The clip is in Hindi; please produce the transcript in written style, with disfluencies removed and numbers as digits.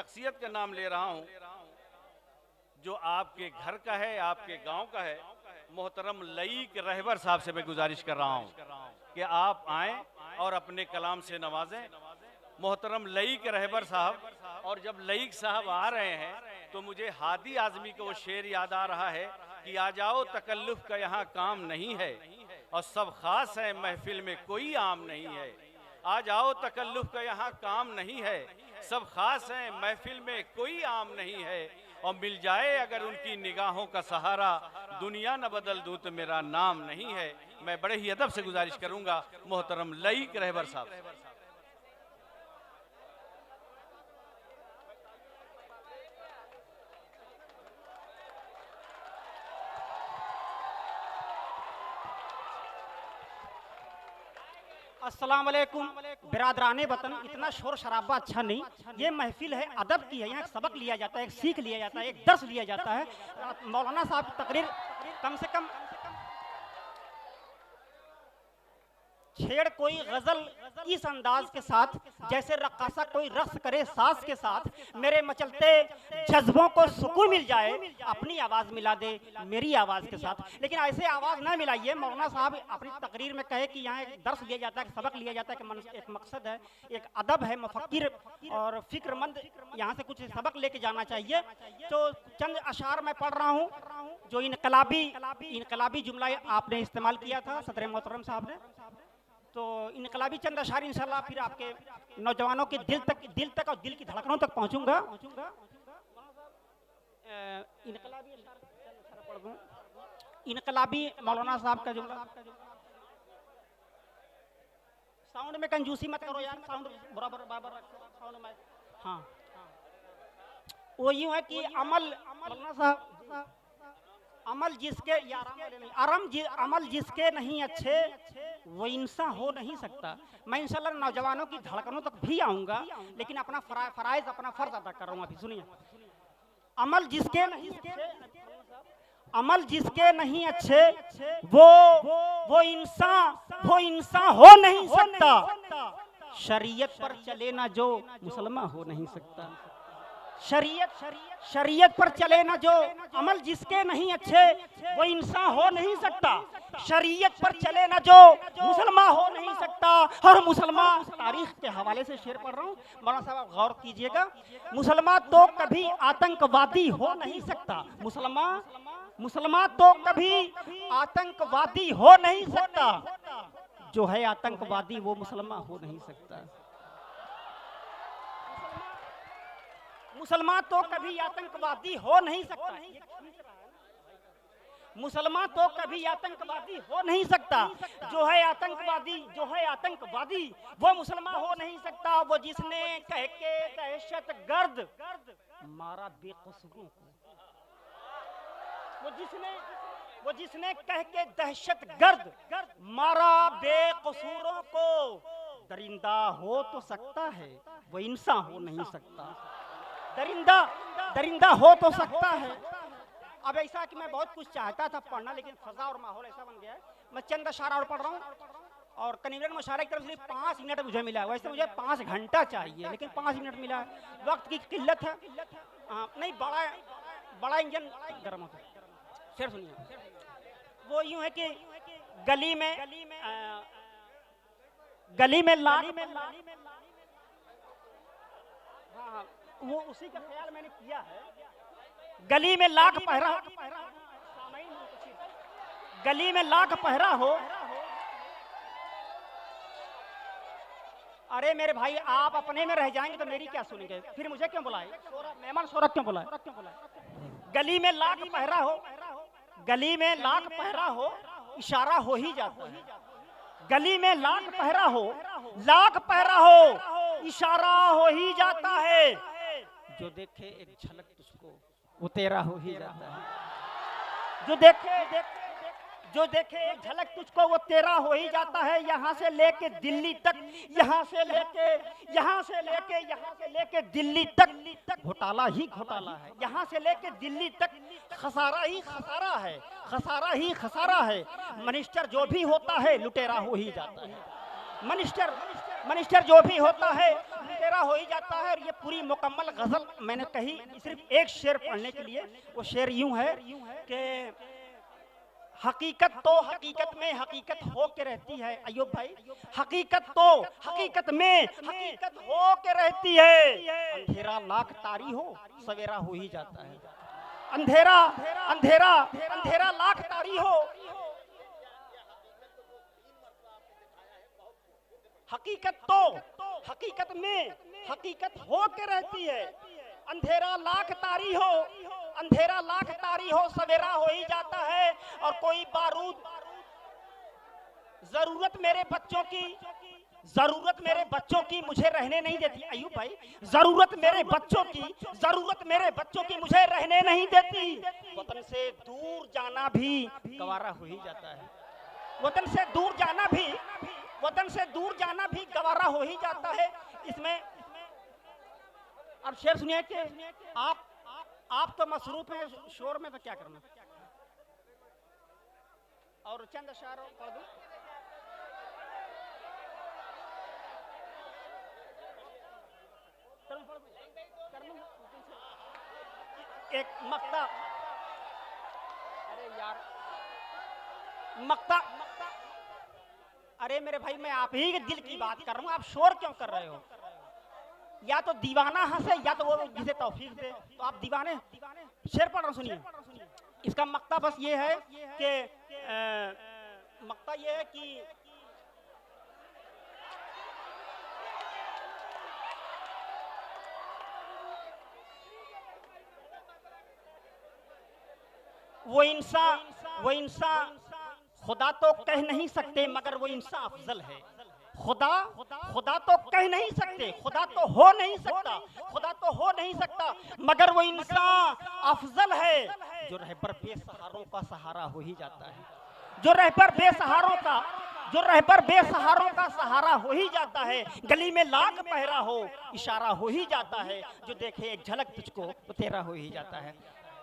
शख्सियत का नाम ले रहा हूं जो आपके घर का है, आपके गांव का है। मोहतरम लईक रहबर साहब से मैं गुजारिश कर रहा हूं कि आप आएं और अपने कलाम से नवाजें। मोहतरम लईक रहबर साहब, और जब लईक साहब आ रहे हैं तो मुझे हादी आजमी का वो शेर याद आ रहा है कि आ जाओ तकल्लुफ का यहाँ काम नहीं है और सब खास है महफिल में कोई आम नहीं है। आ जाओ तकल्लुफ का यहाँ काम नहीं है, सब खास है महफिल में कोई आम नहीं है। और मिल जाए अगर उनकी निगाहों का सहारा, दुनिया न बदल दूं तो मेरा नाम नहीं है। मैं बड़े ही अदब से गुजारिश करूंगा मोहतरम लईक रहबर साहब। अस्सलाम वालेकुम बिरादराने वतन। इतना शोर शराबा अच्छा नहीं। ये महफिल है अदब की है, यहाँ एक सबक लिया जाता है, एक सीख लिया जाता है, एक दर्स लिया जाता है। मौलाना साहब की तकरीर कम से कम छेड़ कोई गजल इस अंदाज के साथ जैसे रक्कासा कोई रक्स करे सास के साथ। मेरे मचलते जज्बों को सुकून मिल जाए, अपनी आवाज मिला दे मेरी आवाज के साथ। लेकिन ऐसे आवाज ना मिलाइए। मौलाना साहब अपनी तकरीर में कहे कि यहाँ एक दर्स लिया जाता है, सबक लिया जाता है, कि एक मकसद है, एक अदब है, मुफक्किर और फिक्रमंद यहाँ से कुछ सबक लेके जाना चाहिए। तो चंद अशार मैं पढ़ रहा हूँ जो इनकलाबी जुमला आपने इस्तेमाल किया था सदर मोहतरम साहब ने। तो इनकलाबी चंद अशार इंशाल्लाह फिर आपके नौजवानों के दिल तक और दिल की धड़कनों तक पहुंचूंगा। इनकलाबी मौलाना साहब का जुमला। साउंड में कंजूसी मत करो यार, साउंड बराबर साउंड में। हाँ, वो यूं है कि मौलाना साहब अमल जिसके नहीं अच्छे वो इंसान हो नहीं सकता। मैं इंशाल्लाह नौजवानों की धड़कनों तक भी आऊंगा, लेकिन अपना फराइज अपना फर्ज अदा कर रहा हूँ। अभी सुनिए, अमल जिसके नहीं अच्छे वो इंसान हो नहीं सकता। शरीयत पर चले ना जो मुसलमान हो नहीं सकता। शरीयत पर चले ना जो, अमल जिसके नहीं अच्छे वो इंसान हो नहीं सकता। शरीयत पर चले ना जो मुसलमान हो नहीं सकता। और मुसलमान तारीख के हवाले से शेर पढ़ रहा हूँ, मौलाना साहब गौर कीजिएगा। मुसलमान तो कभी आतंकवादी हो नहीं सकता। मुसलमान तो कभी आतंकवादी हो नहीं सकता। जो है आतंकवादी वो मुसलमान हो नहीं सकता। मुसलमान तो कभी आतंकवादी हो नहीं सकता। मुसलमान तो कभी आतंकवादी हो नहीं सकता। जो है आतंकवादी वो मुसलमान हो नहीं सकता। वो जिसने कह के दहशत गर्द मारा बेकसूरों को, वो जिसने कह के दहशत गर्द मारा बेकसूरों को। दरिंदा हो तो सकता है, वो इंसान हो नहीं सकता। दरिंदा हो तो सकता है। अब ऐसा कि मैं बहुत कुछ चाहता था पढ़ना, लेकिन फजा और माहौल ऐसा बन गया है। मैं चंद अशारा और पढ़ रहा हूँ, और कनीरन मुशारा की तरफ से 5 मिनट मुझे मिला है। वैसे मुझे 5 घंटा चाहिए, लेकिन 5 मिनट मिला है। वक्त की किल्लत है। नहीं, बड़ा इंजन गर्म होता है। शेर सुनिए, वो यूं है कि गली में हाँ, वो उसी का ख्याल मैंने किया है। गली में लाख पहरा हो। अरे मेरे भाई, आप अपने में रह जाएंगे तो मेरी क्या सुनेंगे? फिर मुझे क्यों बुलाए? मेहमान सोरा क्यों बुलाए? गली में लाख पहरा हो, इशारा हो ही जाता है। गली में लाख पहरा हो, इशारा हो ही जाता है। जो देखे एक झलक तुझको वो तेरा हो ही जाता है। जो देखे एक झलक तुझको वो तेरा हो ही जाता है। यहाँ से लेके दिल्ली तक, यहाँ से लेके दिल्ली तक घोटाला ही घोटाला है। यहाँ से लेके दिल्ली तक खसारा ही खसारा है। मिनिस्टर जो भी होता है लुटेरा हो ही जाता है। मिनिस्टर जो भी होता है तेरा हो ही जाता है। और ये पूरी मुकम्मल गजल मैंने कही सिर्फ एक शेर पढ़ने के लिए। वो शेर यूं है कि हकीकत तो हकीकत में हकीकत हो के रहती है। अयूब भाई, हकीकत तो हकीकत में हकीकत हो के रहती है। अंधेरा लाख तारी हो सवेरा हो ही जाता है। अंधेरा अंधेरा अंधेरा लाख तारी हो, हकीकत तो हकीकत में हकीकत हो के रहती है। अंधेरा लाख तारी हो, अंधेरा लाख तारी हो सवेरा हो ही जाता है। और कोई बारूद जरूरत मेरे बच्चों की, जरूरत मेरे बच्चों की मुझे रहने नहीं देती। अयूब भाई, जरूरत मेरे बच्चों की, जरूरत मेरे बच्चों की मुझे रहने नहीं देती। वतन से दूर जाना भी गवारा हो ही जाता है। वतन से दूर जाना भी, वतन से दूर जाना भी गवारा हो ही जाता है। इसमें अब शेर सुनिए कि आप तो मसरूफ हैं शोर में, तो क्या करना। और चंद अशार पढ़ दूं। एक मक्ता, अरे यार मक्ता, अरे मेरे भाई मैं आप ही के दिल की बात कर रहा हूँ, आप शोर क्यों कर रहे हो। या तो दीवाना हंसे या तो वो जिसे तौफीक दे। तो आप दीवाने शेर पढ़ रहा, सुनिए। इसका मक्ता बस ये है कि मक्ता ये है कि वो इंसान खुदा तो कह नहीं सकते मगर वो इंसान अफजल है। खुदा तो कह नहीं सकते, खुदा तो हो नहीं सकता, खुदा तो हो नहीं सकता, मगर वो इंसान अफजल है जो रहबर बेसहारों का सहारा हो ही जाता है। जो रहबर बेसहारों का, जो रहबर बेसहारों का सहारा हो ही जाता है। गली में लाख पहरा हो इशारा हो ही जाता है। जो देखे एक झलक तुझको वो तेरा हो ही जाता है।